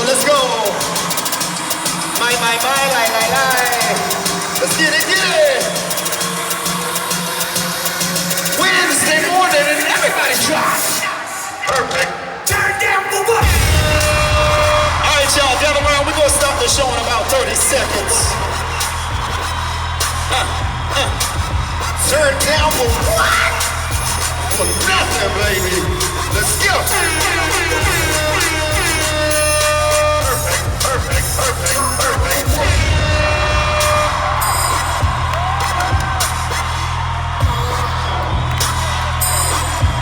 let's go. My, lie. Let's get it. Wednesday morning and everybody drops. Perfect. Turn down for what? All right, y'all, gather around. We're gonna stop the show in about 30 seconds. Turn down for what? For nothing, baby. Let's go. Perfect.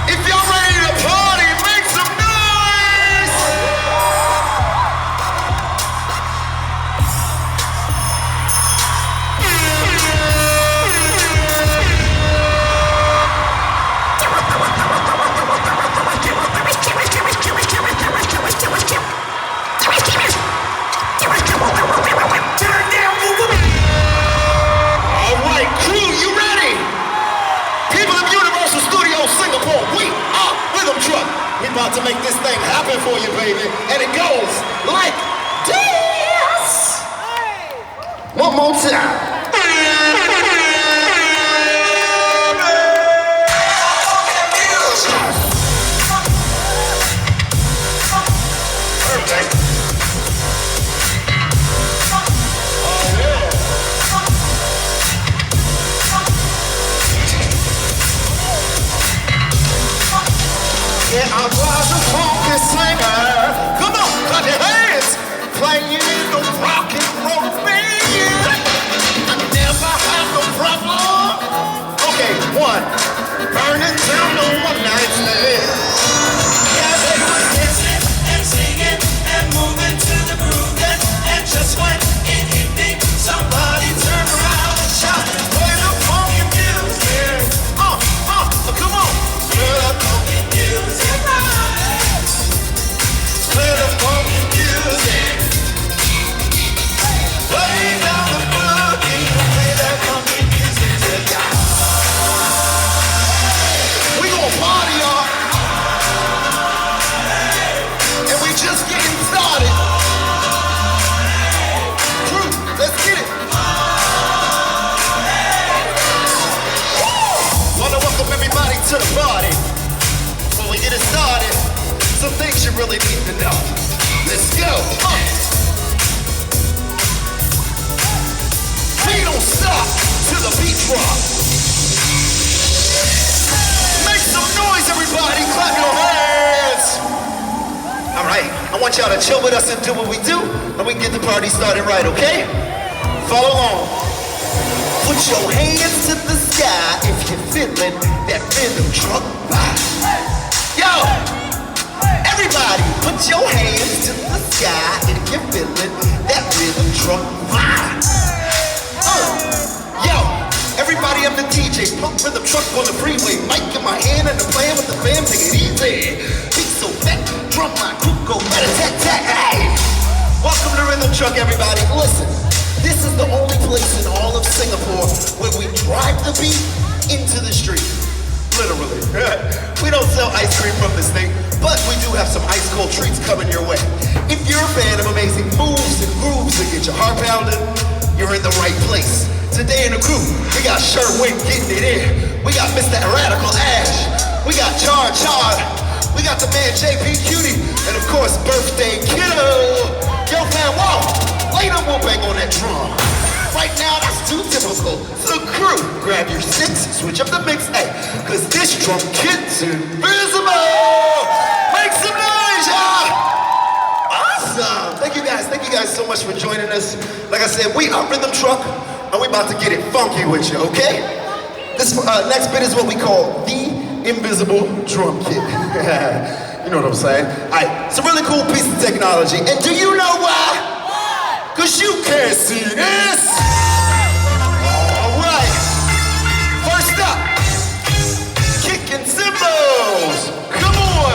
If y'all ready to party, make some noise! Alright, crew, you ready? People of Universal Studios Singapore, we are Rhythm Truck. We about to make this thing happen for you, baby. And it goes like this. One more time. Perfect. Yeah, I was a funky singer. Come on, clap your hands. Playing the rock and roll band. I never had no problem. Okay, one. Burning down the one night stand. Yeah, they was dancing and singing and moving to the groove. And just when it hit me, somebody turned around and shouted, play the funky music. Come on. Play the funky music. Play the funky music. Play down the boogie. Play that funky music. We gon' party, y'all. And we just getting started. Crew, let's get it. Wanna welcome everybody to the party. Before we get it started, some things you really need to know. Let's go. We don't stop till the beat drop. Make some noise, everybody. Clap your hands. All right, I want y'all to chill with us and do what we do, and we can get the party started right, okay? Follow along. Put your hands to the sky if you're feeling that rhythm truck vibe. Yo, everybody, put your hands to the sky if you're feeling that rhythm truck vibe. Yo, everybody, I'm the DJ. Pump rhythm truck on the freeway. Mic in my hand and I'm playing with the fam. Take it easy. Beat so fat, drum line, go tat. Hey, welcome to Rhythm Truck, everybody. Listen. This is the only place in all of Singapore where we drive the beat into the street. Literally. We don't sell ice cream from this thing, but we do have some ice cold treats coming your way. If you're a fan of amazing moves and grooves that get your heart pounding, you're in the right place. Today in the crew, we got Sherwin getting it in. We got Mr. Radical Ash. We got Char. We got the man JP Cutie. And of course, Birthday Kiddo. Yo, fam, whoa. Later we'll bang on that drum. Right now, that's too typical. So crew, grab your sticks, switch up the mix, hey, cause this drum kit's invisible! Make some noise, y'all! Awesome! Thank you guys so much for joining us. Like I said, we are Rhythm Truck, and we about to get it funky with you, okay? This next bit is what we call the invisible drum kit. You know what I'm saying? Alright, it's a really cool piece of technology, and do you know why? Cause you can't see this. All right. First up, kicking cymbals. Come on.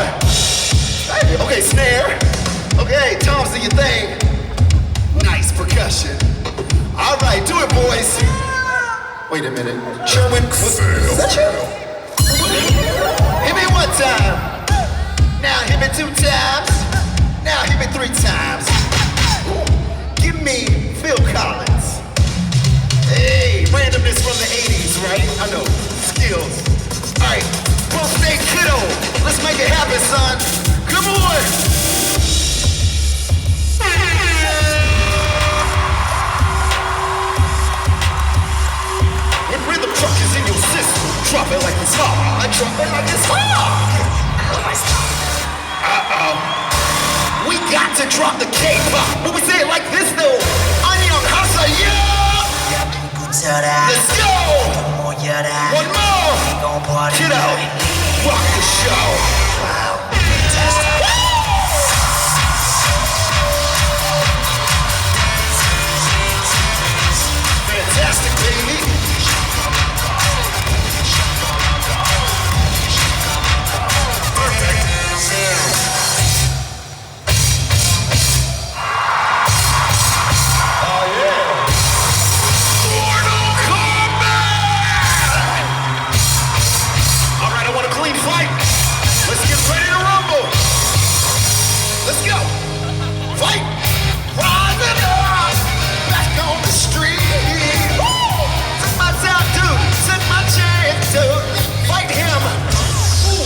Okay, snare. Okay, Tom's do your thing. Nice percussion. All right, do it, boys. Wait a minute. Sherwin, is that you? Hit me one time. Now hit me 2 times. Now hit me 3 times. son. Come on. When rhythm truck is in your system, drop it like it's hot. I drop it like it's hot. We got to drop the K-pop. When we say it like this though, 안녕 하세요. Let's go. One more. Get out. Rock the show. Fantastic, baby. Perfect. Let's go. Fight. Rising up. Back on the street. Woo! Took my time, dude. Took my chance, dude. Fight him. Ooh.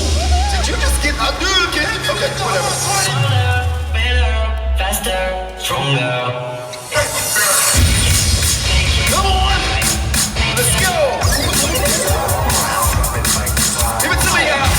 Did you just get a dude again? Okay, whatever. Harder, better, faster, stronger. Come on. Let's go. Give it to me, y'all.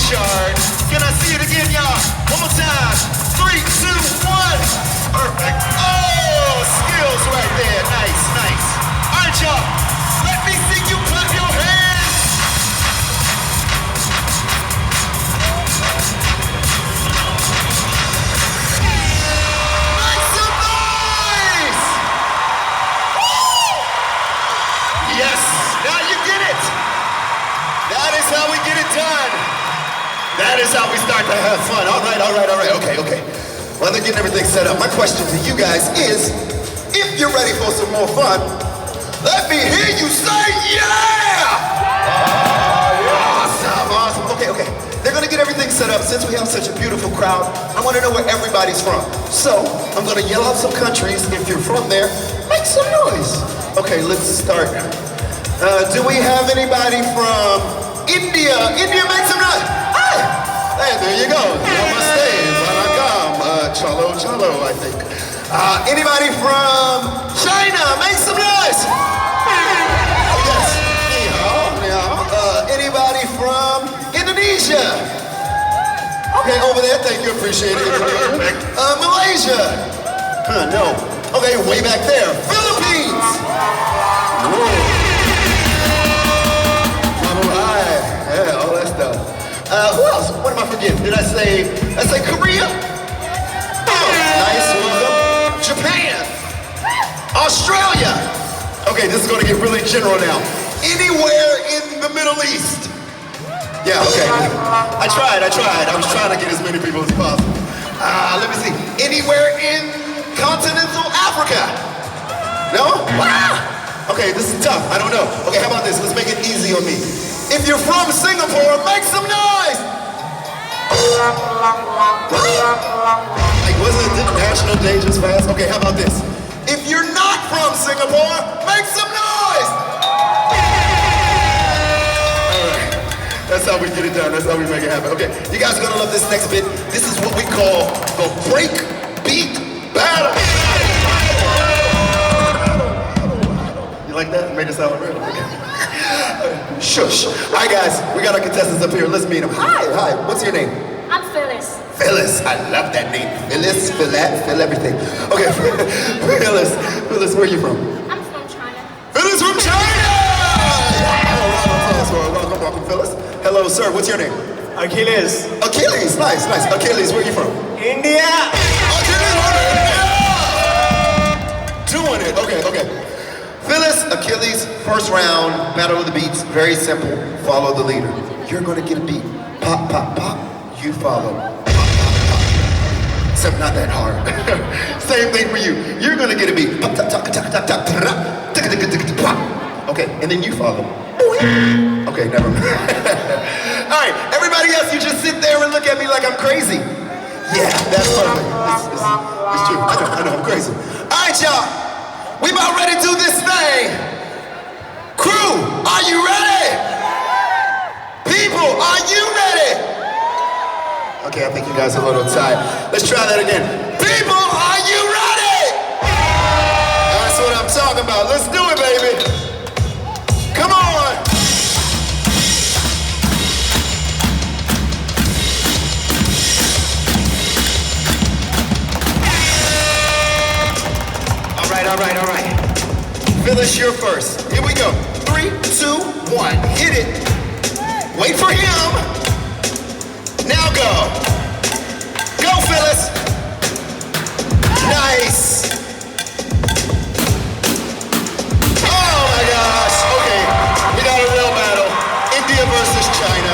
Chart. Can I see it again, y'all? One more time. 3, 2, 1. Perfect. Oh, skills right there. Nice, nice. All right, y'all. Let me see you clap your hands. Make some noise. Woo! Yes. Now you get it. That is how we get it done. That is how we start to have fun. All right. Okay. Well, they're getting everything set up. My question to you guys is, if you're ready for some more fun, let me hear you say yeah! Awesome. Okay. They're gonna get everything set up. Since we have such a beautiful crowd, I wanna know where everybody's from. So, I'm gonna yell out some countries. If you're from there, make some noise. Okay, let's start. Do we have anybody from India? India, make some noise. Hey, there you go. Namaste, Vanakkam, Chalo, I think. Anybody from China? Make some noise. Oh, yes. Ni hao. Anybody from Indonesia? Okay, over there. Thank you. Appreciate it. Malaysia? No. Okay, way back there. Philippines. Whoa. Yeah, all that stuff. Who else? What am I forgetting? Did I say Korea? Oh, nice, welcome. Japan. Australia. Okay, this is gonna get really general now. Anywhere in the Middle East. Yeah, okay. I tried. I was trying to get as many people as possible. Let me see. Anywhere in continental Africa? No? Okay, this is tough. I don't know. Okay, how about this? Let's make it easy on me. If you're from Singapore, make some noise! Like, wasn't it National Day just fast? Okay, how about this? If you're not from Singapore, make some noise! Alright, that's how we get it done. That's how we make it happen. Okay, you guys are gonna love this next bit. This is what we call the break beat battle. You like that? Made it sound real. Okay. Shush. All right, guys, we got our contestants up here. Let's meet them. Hi. What's your name? I'm Phyllis. Phyllis. I love that name. Phyllis, Phil everything. Okay, Phyllis, where are you from? I'm from China. Phyllis from China! Welcome, Phyllis. Hello, sir. What's your name? Achilles. Achilles. Nice. Achilles, where are you from? India. Achilles, doing it. Okay. Phyllis, Achilles, first round, battle of the beats, very simple, follow the leader. You're gonna get a beat, pop, pop, pop, you follow, pop, pop, pop. Except not that hard. Same thing for you, you're gonna get a beat, pop, pop, pop, pop, pop, pop, pop. Okay, and then you follow. Okay, never mind. All right, everybody else, you just sit there and look at me like I'm crazy. Yeah, that's perfect. It's true. I know, I'm crazy. All right, y'all. We about ready to do this thing. Crew, are you ready? People, are you ready? Okay, I think you guys are a little tired. Let's try that again. People, are you ready? That's what I'm talking about. Let's do it, baby. Come on. All right. Phyllis, you're first. Here we go. 3, 2, 1. Hit it. Wait for him. Now go. Go, Phyllis. Nice. Oh my gosh. Okay. We got a real battle. India versus China.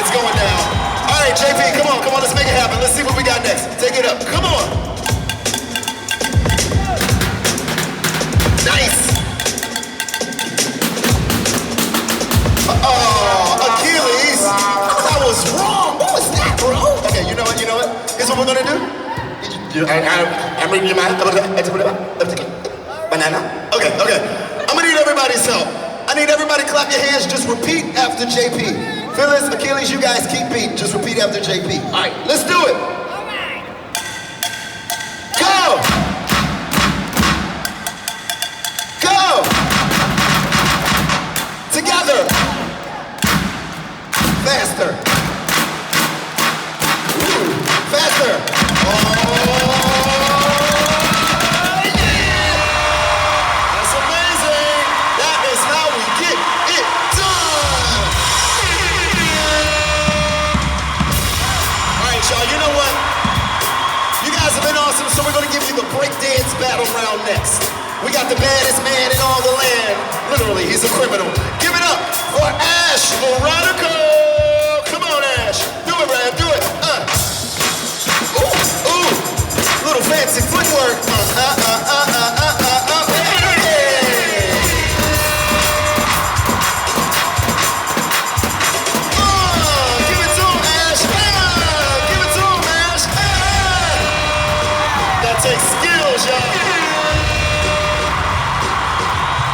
It's going down. All right, JP, come on. Let's make it happen. Let's see what we got next. Take it up. Come on. Nice! Oh, Achilles! I was wrong! What was that, bro? Okay, you know what? Here's what we're gonna do. Banana? Okay. I'm gonna need everybody's help. I need everybody clap your hands, just repeat after JP. Phyllis, Achilles, you guys keep beat. Just repeat after JP. Alright, let's do it! Go! Together. Faster. Ooh, faster. Oh, yeah. That's amazing. That is how we get it done. All right, y'all, you know what? You guys have been awesome, so we're going to give you the breakdance battle round next. We got the baddest man in all the land. Literally, he's a criminal. Give it up for Ash Moronico. Come on, Ash. Do it, Ryan. Do it. Ooh. Little fancy footwork. Give it to him, Ash. Give it to him, Ash. That takes skills, y'all.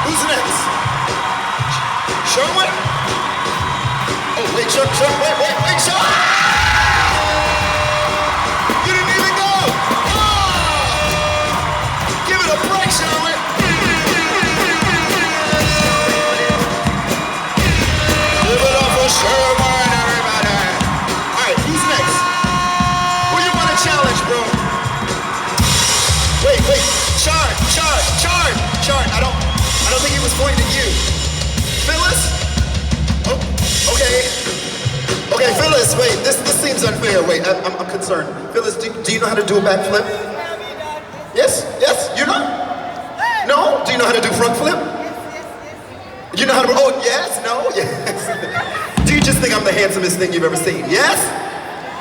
Who's next? Sherwin? Oh, wait, Sherwin. Wait, Sherwin! You didn't even go! Give it a break, Sherwin! Give it up for Sherwin, everybody! Alright, who's next? Who you want to challenge, bro? Wait. Chart. I don't think he was pointing at you. Phyllis? Oh, okay, Phyllis, wait, this seems unfair. Wait, I'm concerned. Phyllis, do you know how to do a backflip? Yes, you know? No? Do you know how to do front flip? You know how to, yes, no, yes. Do you just think I'm the handsomest thing you've ever seen? Yes?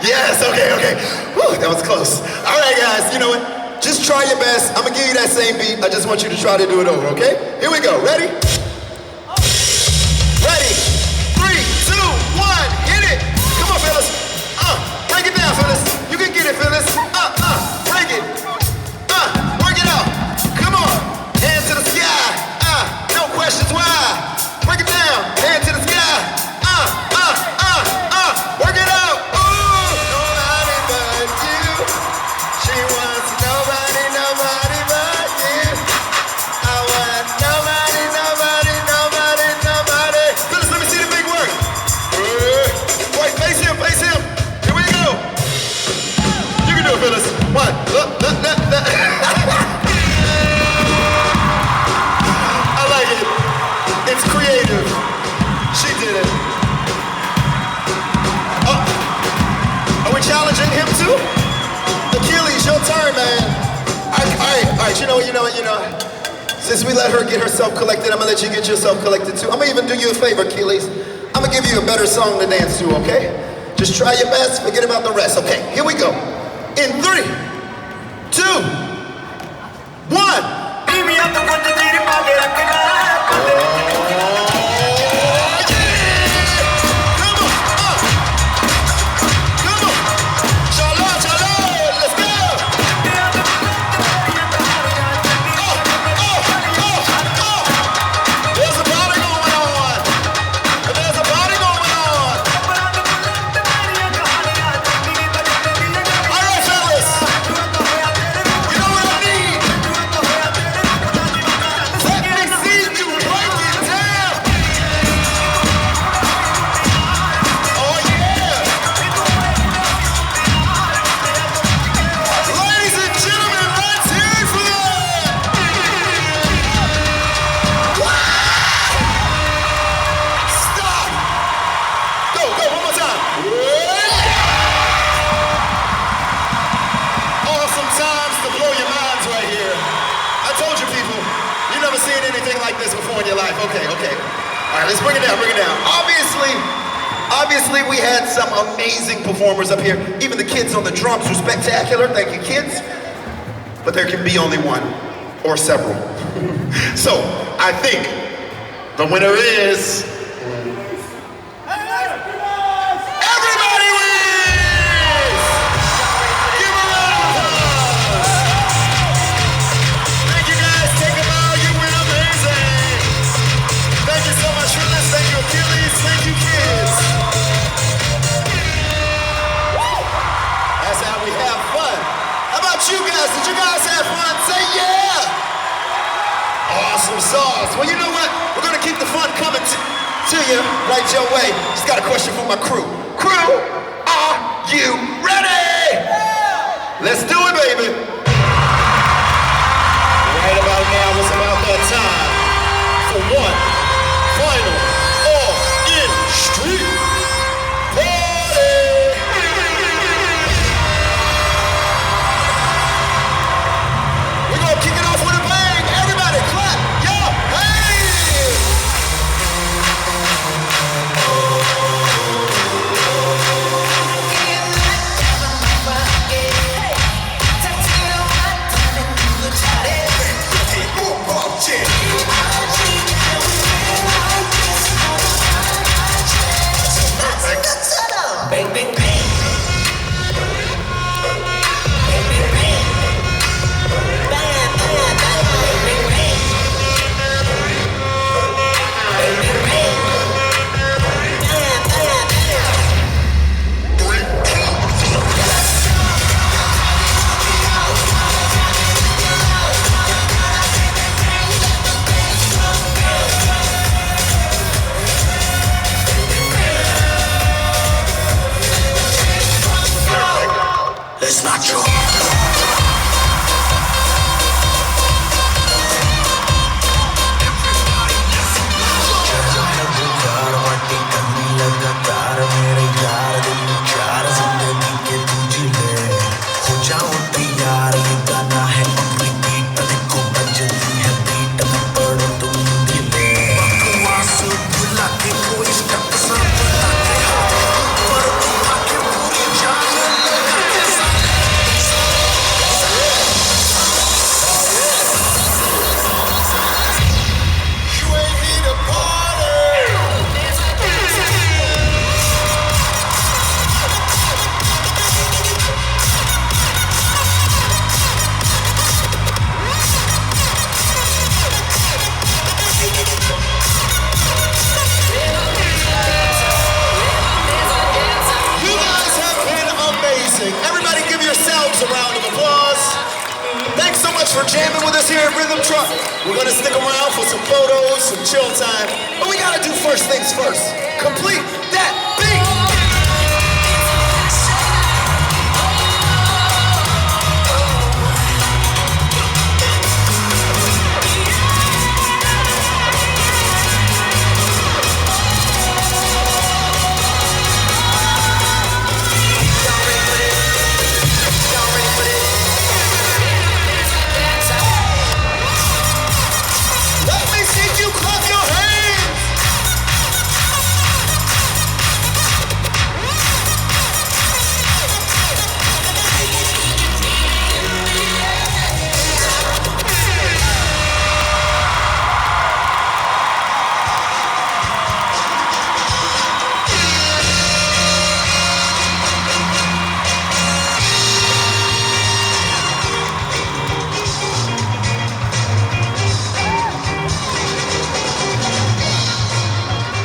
Yes, okay. Whew, that was close. All right, guys, you know what? Just try your best. I'm gonna give you that same beat. I just want you to try to do it over, okay? Here we go. Ready? Ready? 3, 2, 1, hit it! Come on, Phyllis. Break it down, Phyllis. You can get it, Phyllis. Break it. Work it out. Come on. Hands to the sky. No questions why. Break it down. Hands to the sky. Work it out. Ooh, nobody but you. She wants nobody but you. I want nobody. Phyllis, let me see the big work. Wait, face him. Here we go. You can do it, Phyllis. One. I like it. It's creative. She did it. Are we challenging him too? Achilles, your turn, man. All right. You know. Since we let her get herself collected, I'm gonna let you get yourself collected too. I'm gonna even do you a favor, Achilles. I'm gonna give you a better song to dance to, okay? Just try your best, forget about the rest. Okay, here we go. In 3, 2, 1. times to blow your minds right here. I told you people, you never seen anything like this before in your life. Okay. All right, let's bring it down. Obviously, we had some amazing performers up here. Even the kids on the drums were spectacular. Thank you, kids. But there can be only one, or several. So, I think the winner is... Everybody wins! Give a round of applause! Thank you guys, take a bow, you win amazing! Thank you so much for this, thank you Achilles, thank you kids! That's how we have fun. How about you guys? Did you guys have fun? Say yeah! Awesome sauce. Well, you know what? We're gonna keep the fun coming to you right your way. Just got a question for my crew. Crew, are you ready? Let's do it, baby. Right about now, it's about that time for one final all-in street party. We're gonna kick it off with a bang. Everybody clap. Yo, hey! Bang, bang, bang. Bang, bang, bang. Bang, bang, bang. Bang, bang, bang. Bang, bang, bang. Bang, bang, bang. Let's not joke. Everybody give yourselves a round of applause. Thanks so much for jamming with us here at Rhythm Truck. We're gonna stick around for some photos, some chill time. But we gotta do first things first. Complete that